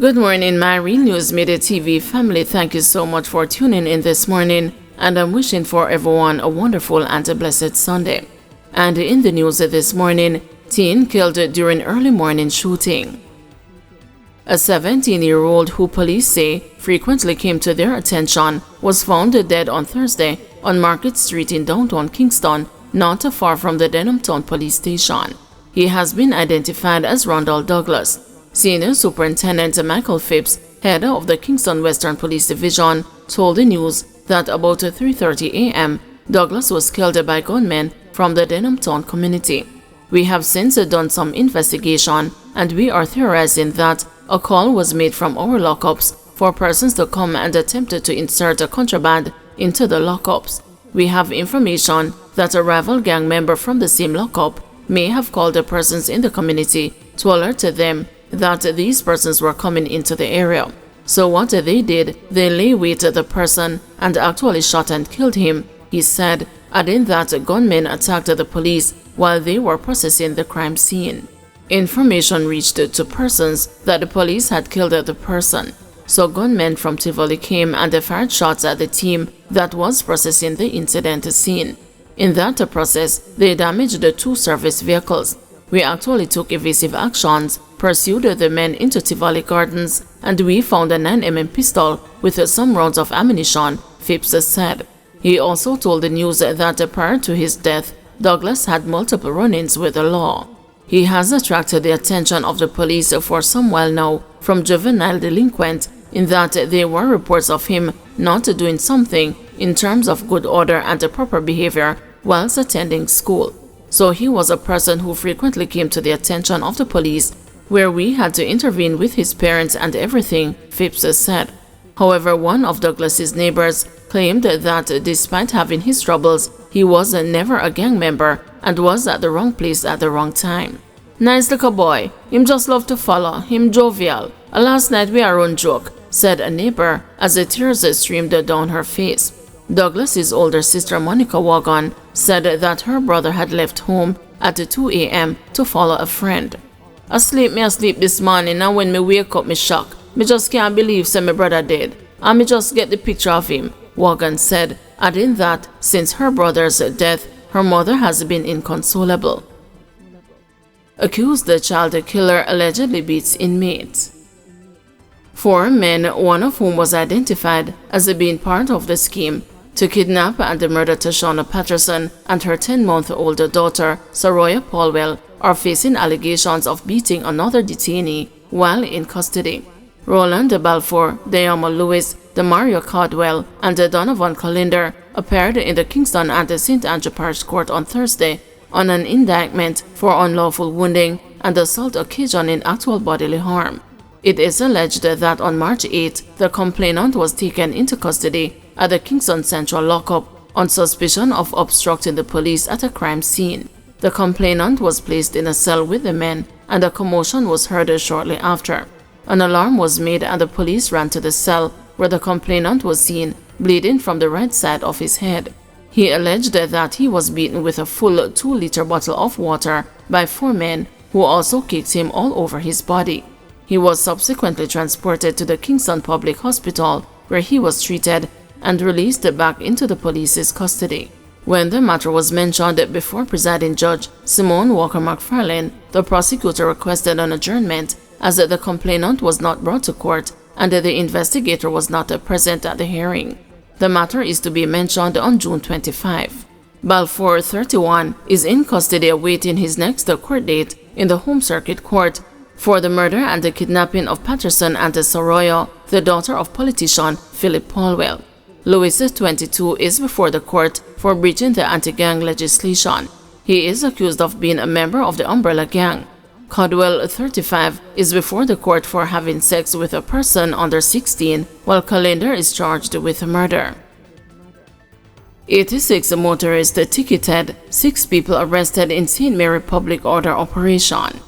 Good morning, my Real News Midday TV family. Thank you so much for tuning in this morning, and I'm wishing for everyone a wonderful and a blessed Sunday. And in the news this morning, teen killed during early morning shooting. A 17-year-old who police say frequently came to their attention was found dead on Thursday on Market Street in downtown Kingston, not far from the Denhamtown police station. He has been identified as Rondell Douglas. Senior Superintendent Michael Phipps, head of the Kingston Western Police Division, told the news that about 3:30 a.m., Douglas was killed by gunmen from the Denhamtown community. We have since done some investigation, and we are theorizing that a call was made from our lockups for persons to come and attempt to insert a contraband into the lockups. We have information that a rival gang member from the same lockup may have called the persons in the community to alert them that these persons were coming into the area. So what they did, they lay wait to the person and actually shot and killed him, he said, adding that gunmen attacked the police while they were processing the crime scene. Information reached to persons that the police had killed the person, so gunmen from Tivoli came and fired shots at the team that was processing the incident scene. In that process, they damaged the two service vehicles. We actually took evasive actions, pursued the men into Tivoli Gardens, and we found a 9mm pistol with some rounds of ammunition, Phipps said. He also told the news that prior to his death, Douglas had multiple run-ins with the law. He has attracted the attention of the police for some while now from juvenile delinquents, in that there were reports of him not doing something in terms of good order and proper behavior whilst attending school. So he was a person who frequently came to the attention of the police, where we had to intervene with his parents and everything, Phipps said. However, one of Douglas's neighbors claimed that despite having his troubles, he was never a gang member and was at the wrong place at the wrong time. Nice little boy, him just love to follow, him jovial. Last night we are on joke, said a neighbor as the tears streamed down her face. Douglas's older sister Monica Wagon said that her brother had left home at 2 a.m. to follow a friend. Asleep this morning, and when me wake up me shock. Me just can't believe say my brother dead. And me just get the picture of him, Wagon said, adding that since her brother's death, her mother has been inconsolable. Accused child killer allegedly beats inmates. 4 men, one of whom was identified as being part of the scheme to kidnap and murder Tashana Patterson and her 10-month-old daughter, Saroya Paulwell, are facing allegations of beating another detainee while in custody. Roland Balfour, Diama Lewis, Demario Caldwell, and Donovan Calinder appeared in the Kingston and St. Andrew Parish Court on Thursday on an indictment for unlawful wounding and assault occasioning actual bodily harm. It is alleged that on March 8, the complainant was taken into custody at the Kingston Central Lockup on suspicion of obstructing the police at a crime scene. The complainant was placed in a cell with the men, and a commotion was heard shortly after. An alarm was made and the police ran to the cell, where the complainant was seen bleeding from the right side of his head. He alleged that he was beaten with a full 2-liter bottle of water by 4 men who also kicked him all over his body. He was subsequently transported to the Kingston Public Hospital, where he was treated and released back into the police's custody. When the matter was mentioned before presiding judge Simone Walker McFarlane, the prosecutor requested an adjournment as the complainant was not brought to court and the investigator was not present at the hearing. The matter is to be mentioned on June 25. Balfour, 31, is in custody awaiting his next court date in the Home Circuit Court for the murder and the kidnapping of Patterson and Saroya, the daughter of politician Philip Paulwell. Lewis, 22, is before the court for breaching the anti-gang legislation. He is accused of being a member of the Umbrella Gang. Caldwell, 35, is before the court for having sex with a person under 16, while Calinder is charged with murder. 86 motorists ticketed, 6 people arrested in St. Mary public order operation.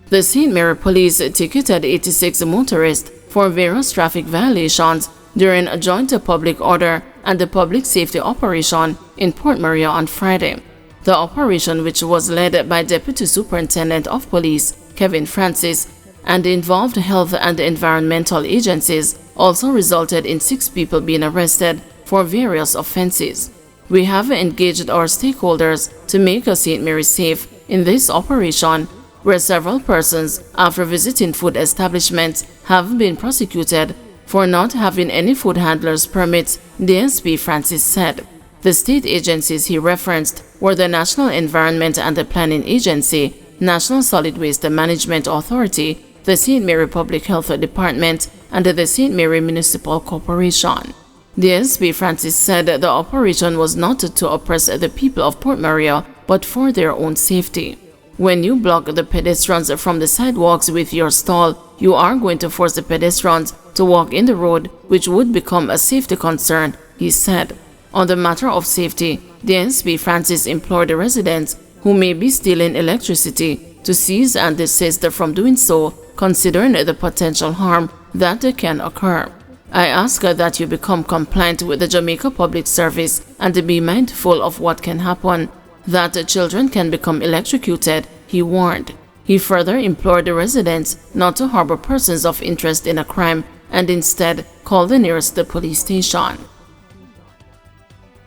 The St. Mary police ticketed 86 motorists for various traffic violations during a joint public order and the public safety operation in Port Maria on Friday. The operation, which was led by Deputy Superintendent of Police Kevin Francis, and involved health and environmental agencies also resulted in 6 people being arrested for various offenses. We have engaged our stakeholders to make St. Mary safe in this operation, where several persons, after visiting food establishments, have been prosecuted for not having any food handlers permits, DSP Francis said. The state agencies he referenced were the National Environment and Planning Agency, National Solid Waste Management Authority, the St. Mary Public Health Department, and the St. Mary Municipal Corporation. DSP Francis said the operation was not to oppress the people of Port Maria, but for their own safety. When you block the pedestrians from the sidewalks with your stall, you are going to force the pedestrians to walk in the road, which would become a safety concern, he said. On the matter of safety, DSP Francis implored the residents who may be stealing electricity to cease and desist from doing so, considering the potential harm that can occur. I ask that you become compliant with the Jamaica Public Service and be mindful of what can happen, that children can become electrocuted, he warned. He further implored the residents not to harbor persons of interest in a crime and instead call the nearest police station.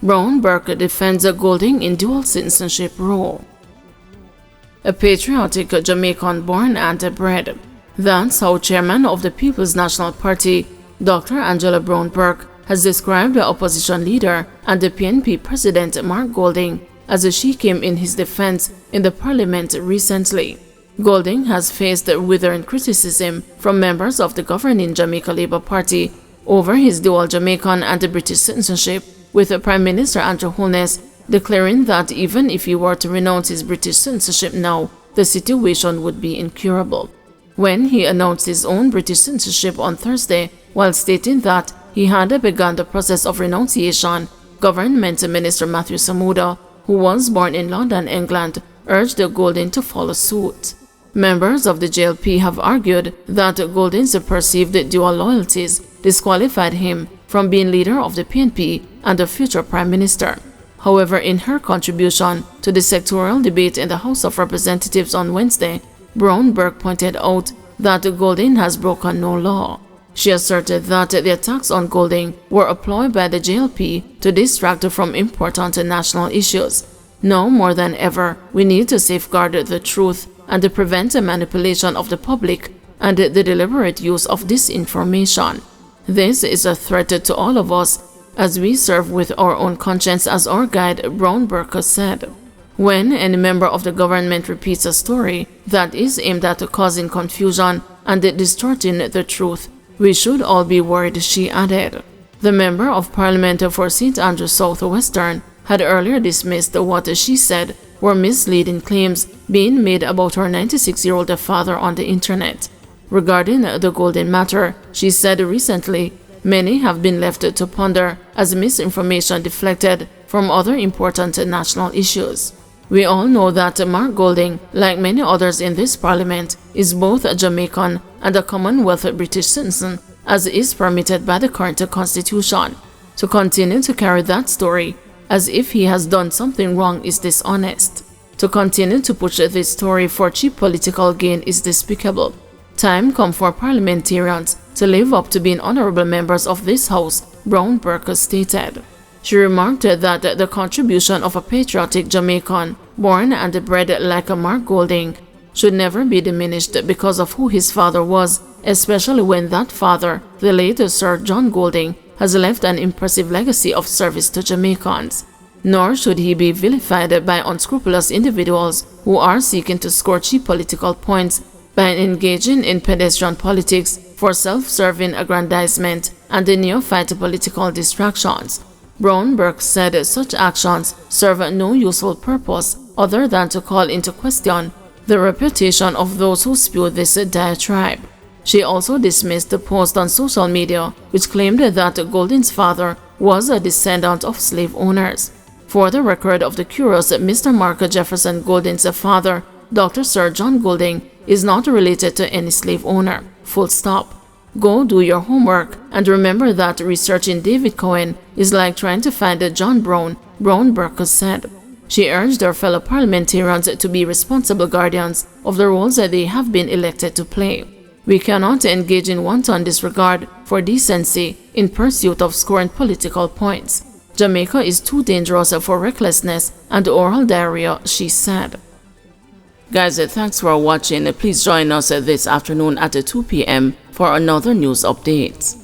Brown Burke defends Golding in dual citizenship role. A patriotic Jamaican born and bred. That's how chairman of the People's National Party, Dr. Angela Brown Burke, has described the opposition leader and the PNP president Mark Golding as she came in his defense in the parliament recently. Golding has faced withering criticism from members of the governing Jamaica Labour Party over his dual Jamaican and British citizenship, with Prime Minister Andrew Holness declaring that even if he were to renounce his British citizenship now, the situation would be incurable. When he announced his own British citizenship on Thursday, while stating that he had begun the process of renunciation, Government Minister Matthew Samuda, who was born in London, England, urged Golding to follow suit. Members of the JLP have argued that Golding's perceived dual loyalties disqualified him from being leader of the PNP and a future Prime Minister. However, in her contribution to the sectoral debate in the House of Representatives on Wednesday, Brown Burke pointed out that Golding has broken no law. She asserted that the attacks on Golding were a ploy by the JLP to distract from important national issues. Now more than ever, we need to safeguard the truth and to prevent the manipulation of the public and the deliberate use of disinformation. This is a threat to all of us as we serve with our own conscience as our guide, Brown Burke said. When any member of the government repeats a story that is aimed at causing confusion and distorting the truth, we should all be worried, she added. The Member of Parliament for St. Andrews South Western had earlier dismissed what she said were misleading claims being made about her 96-year-old father on the internet. Regarding the Golding matter, she said recently, many have been left to ponder as misinformation deflected from other important national issues. We all know that Mark Golding, like many others in this parliament, is both a Jamaican and a Commonwealth British citizen, as is permitted by the current constitution. To continue to carry that story as if he has done something wrong is dishonest. To continue to push this story for cheap political gain is despicable. Time come for parliamentarians to live up to being honorable members of this House, Brown Burke stated. She remarked that the contribution of a patriotic Jamaican, born and bred like a Mark Golding, should never be diminished because of who his father was, especially when that father, the late Sir John Golding, has left an impressive legacy of service to Jamaicans. Nor should he be vilified by unscrupulous individuals who are seeking to score cheap political points by engaging in pedestrian politics for self-serving aggrandizement and the neophyte political distractions. Brown Burke said such actions serve no useful purpose other than to call into question the reputation of those who spew this diatribe. She also dismissed the post on social media which claimed that Golding's father was a descendant of slave owners. For the record of the curious, Mr. Mark Jefferson Golding's father, Dr. Sir John Golding, is not related to any slave owner. Full stop. Go do your homework and remember that researching David Cohen is like trying to find John Brown, Brown Burke said. She urged her fellow parliamentarians to be responsible guardians of the roles that they have been elected to play. We cannot engage in wanton disregard for decency in pursuit of scoring political points. Jamaica is too dangerous for recklessness and oral diarrhea, she said. Guys, thanks for watching. Please join us this afternoon at 2 p.m. for another news update.